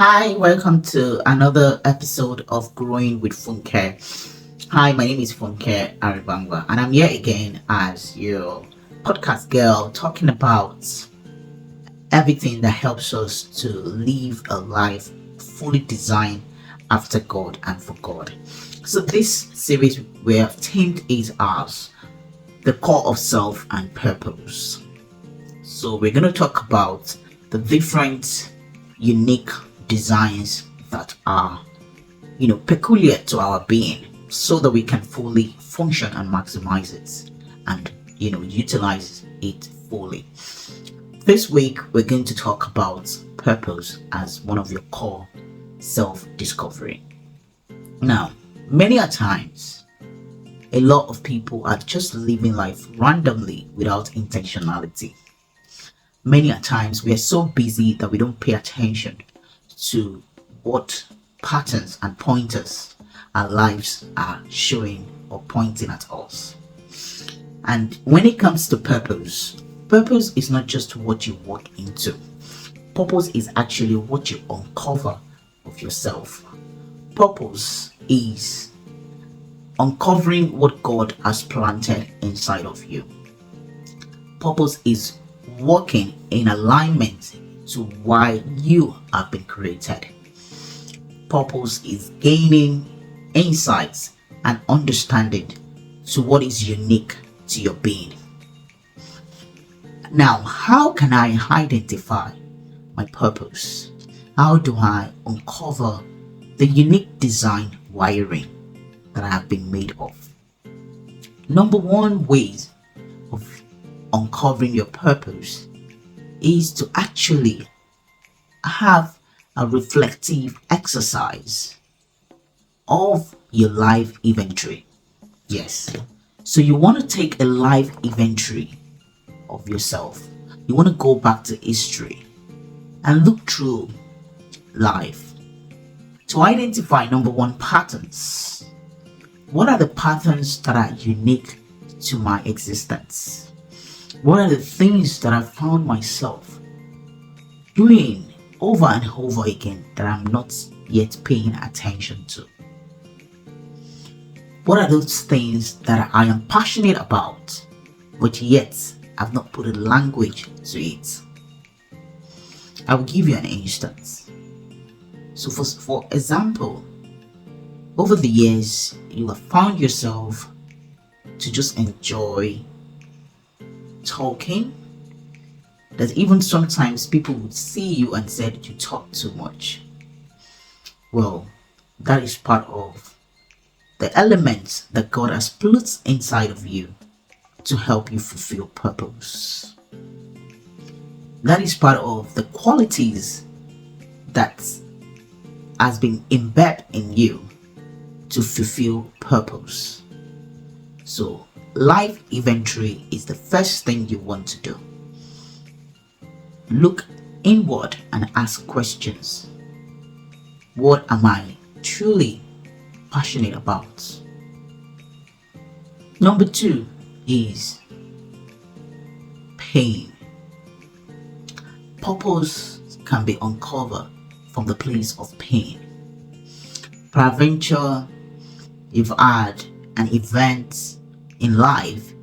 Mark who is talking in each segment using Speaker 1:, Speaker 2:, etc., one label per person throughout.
Speaker 1: Hi, welcome to another episode of Growing with Phunkee. Hi, my name is Phunkee Aribangwa, and I'm here again as your podcast girl talking about everything that helps us to live a life fully designed after God and for God. So, this series we have themed it as the core of self and purpose. So, we're going to talk about the different unique designs that are peculiar to our being so that we can fully function and maximize it and utilize it fully. This week we're going to talk about purpose as one of your core self-discovery. Now, many a times a lot of people are just living life randomly without intentionality. Many a times we are so busy that we don't pay attention to what patterns and pointers our lives are showing or pointing at us. And when it comes to purpose is not just what you walk into. Purpose is actually what you uncover of yourself. Purpose is uncovering what God has planted inside of you. Purpose is walking in alignment to why you have been created. Purpose is gaining insights and understanding to what is unique to your being. Now, how can I identify my purpose? How do I uncover the unique design wiring that I have been made of? Number one way of uncovering your purpose is to actually have a reflective exercise of your life inventory. Yes. So you want to take a life inventory of yourself. You want to go back to history and look through life to identify number one, patterns. What are the patterns that are unique to my existence? What are the things that I found myself doing over and over again that I'm not yet paying attention to? What are those things that I am passionate about, but yet I've not put a language to it? I will give you an instance. So for example, over the years, you have found yourself to just enjoy talking, that even sometimes people would see you and say that you talk too much. Well, that is part of the elements that God has put inside of you to help you fulfill purpose. That is part of the qualities that has been embedded in you to fulfill purpose. So, life inventory is the first thing you want to do. Look inward and ask questions. What am I truly passionate about? Number two is pain. Purpose can be uncovered from the place of pain. Peradventure, you've had an event in life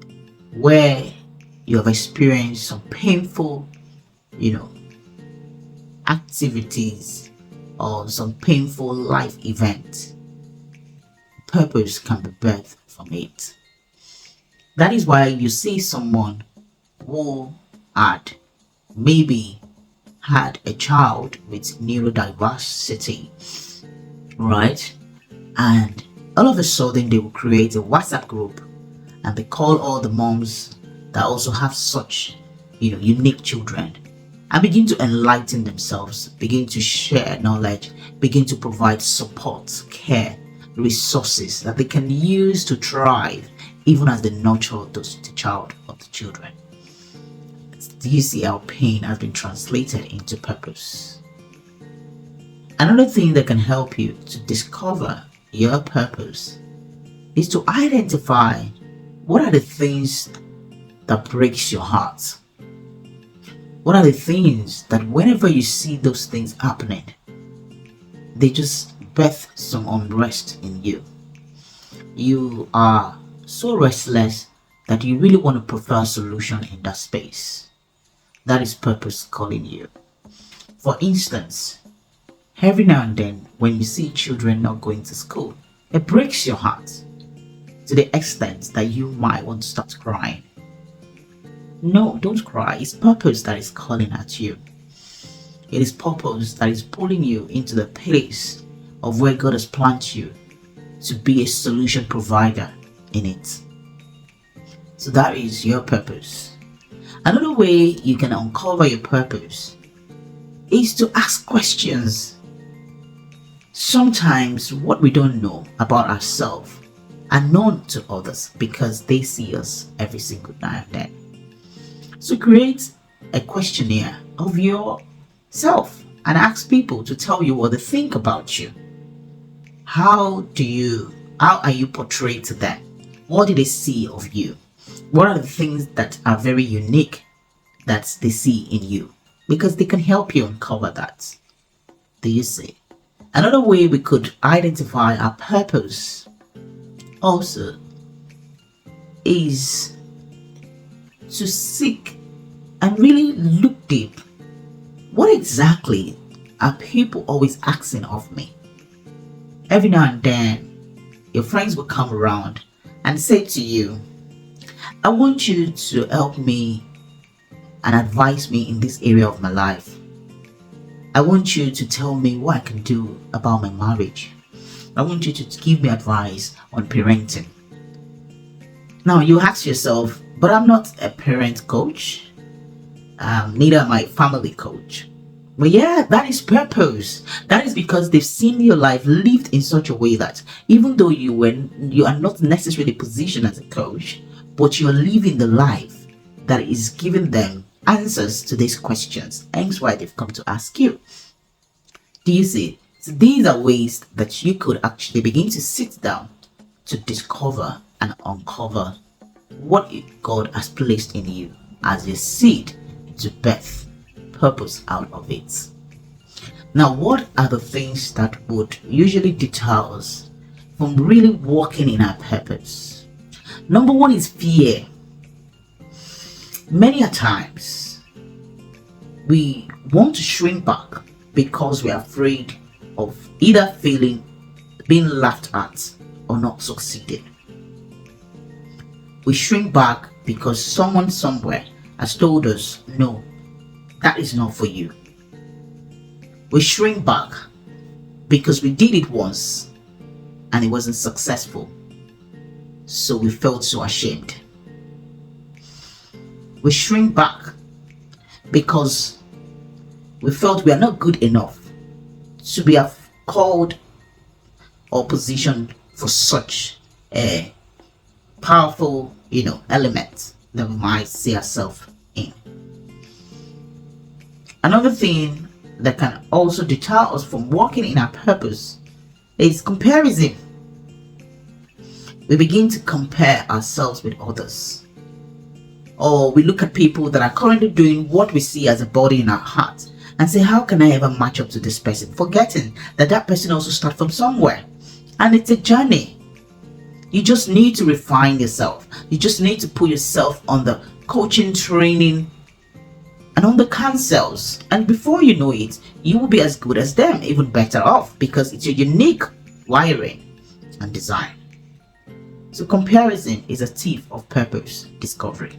Speaker 1: where you have experienced some painful, activities or some painful life event. Purpose can be birthed from it. That is why you see someone who had maybe had a child with neurodiversity, right? And all of a sudden they will create a WhatsApp group and they call all the moms that also have such unique children and begin to enlighten themselves, begin to share knowledge, begin to provide support, care, resources that they can use to thrive even as they nurture the child or the children. Do you see how pain has been translated into purpose? Another thing that can help you to discover your purpose is to identify what are the things that breaks your heart. What are the things that whenever you see those things happening, they just birth some unrest in you. You are so restless that you really want to prefer a solution in that space. That is purpose calling you. For instance, every now and then when you see children not going to school, it breaks your heart to the extent that you might want to start crying. No, don't cry. It's purpose that is calling at you. It is purpose that is pulling you into the place of where God has planted you to be a solution provider in it. So that is your purpose. Another way you can uncover your purpose is to ask questions. Sometimes what we don't know about ourselves are known to others because they see us every single now and then. So create a questionnaire of yourself and ask people to tell you what they think about you. How are you portrayed to them? What do they see of you? What are the things that are very unique that they see in you? Because they can help you uncover that. Do you see? Another way we could identify our purpose also is to seek and really look deep. What exactly are people always asking of me? Every now and then, your friends will come around and say to you, I want you to help me and advise me in this area of my life. I want you to tell me what I can do about my marriage. I want you to give me advice on parenting. Now you ask yourself, but I'm not a parent coach. Neither am I a family coach. But yeah, that is purpose. That is because they've seen your life lived in such a way that even though you are not necessarily positioned as a coach, but you are living the life that is giving them answers to these questions. Hence why they've come to ask you. Do you see? So these are ways that you could actually begin to sit down to discover and uncover what God has placed in you as a seed to birth purpose out of it. Now, what are the things that would usually deter us from really walking in our purpose? Number one is fear. Many a times we want to shrink back because we are afraid of either failing, being laughed at, or not succeeding. We shrink back because someone somewhere has told us, no, that is not for you. We shrink back because we did it once and it wasn't successful, so we felt so ashamed. We shrink back because we felt we are not good enough to be called or positioned for such a powerful, element that we might see ourselves in. Another thing that can also deter us from walking in our purpose is comparison. We begin to compare ourselves with others. Or we look at people that are currently doing what we see as a body in our heart and say, how can I ever match up to this person? Forgetting that person also started from somewhere. And it's a journey. You just need to refine yourself. You just need to put yourself on the coaching, training, and on the counsels. And before you know it, you will be as good as them, even better off, because it's your unique wiring and design. So comparison is a thief of purpose discovery.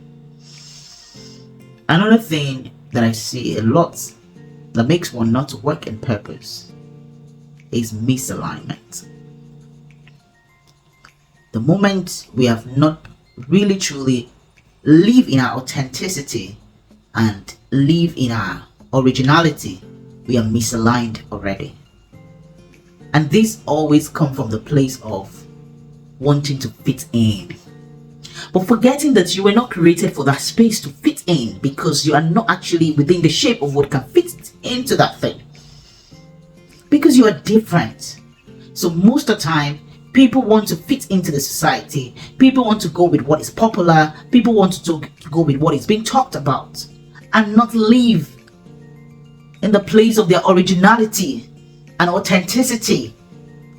Speaker 1: Another thing that I see a lot that makes one not to work in purpose is misalignment. The moment we have not really truly live in our authenticity and live in our originality, we are misaligned already. And this always comes from the place of wanting to fit in, but forgetting that you were not created for that space to fit in, because you are not actually within the shape of what can fit into that thing, because you are different. So most of the time, people want to fit into the society, people want to go with what is popular, people want to go with what is being talked about, and not live in the place of their originality, and authenticity.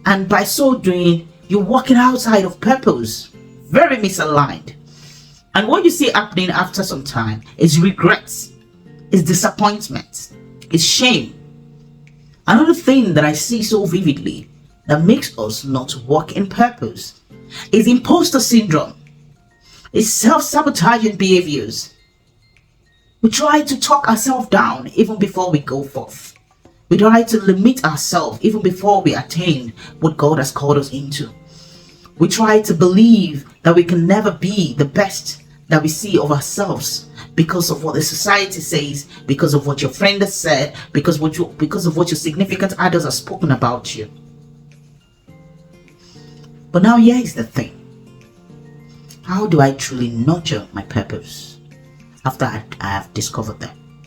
Speaker 1: And by so doing, you're walking outside of purpose. Very misaligned. And what you see happening after some time is regrets, is disappointment, is shame. Another thing that I see so vividly that makes us not walk in purpose is imposter syndrome, is self-sabotaging behaviors. We try to talk ourselves down even before we go forth. We try to limit ourselves even before we attain what God has called us into. We try to believe that we can never be the best that we see of ourselves because of what the society says, because of what your friend has said, because of what your significant others have spoken about you. But now here is the thing. How do I truly nurture my purpose after I have discovered them?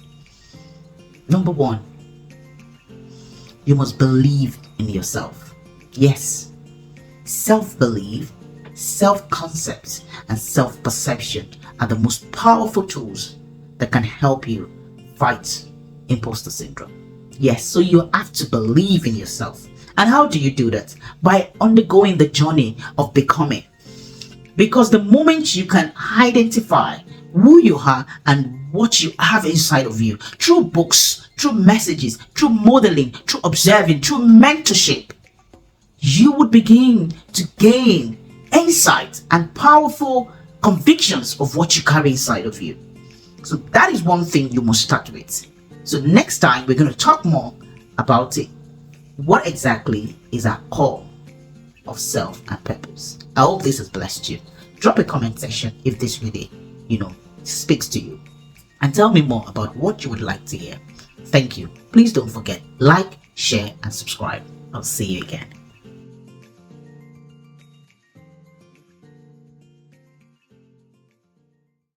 Speaker 1: Number one, you must believe in yourself. Yes, self-belief, self-concept, and self-perception are the most powerful tools that can help you fight imposter syndrome. Yes, so you have to believe in yourself. And how do you do that? By undergoing the journey of becoming. Because the moment you can identify who you are and what you have inside of you through books, through messages, through modeling, through observing, through mentorship, you would begin to gain insight and powerful convictions of what you carry inside of you. So that is one thing you must start with. So next time we're going to talk more about it. What exactly is our call of self and purpose? I hope this has blessed you. Drop a comment section if this really, speaks to you. And tell me more about what you would like to hear. Thank you. Please don't forget, like, share, and subscribe. I'll see you again.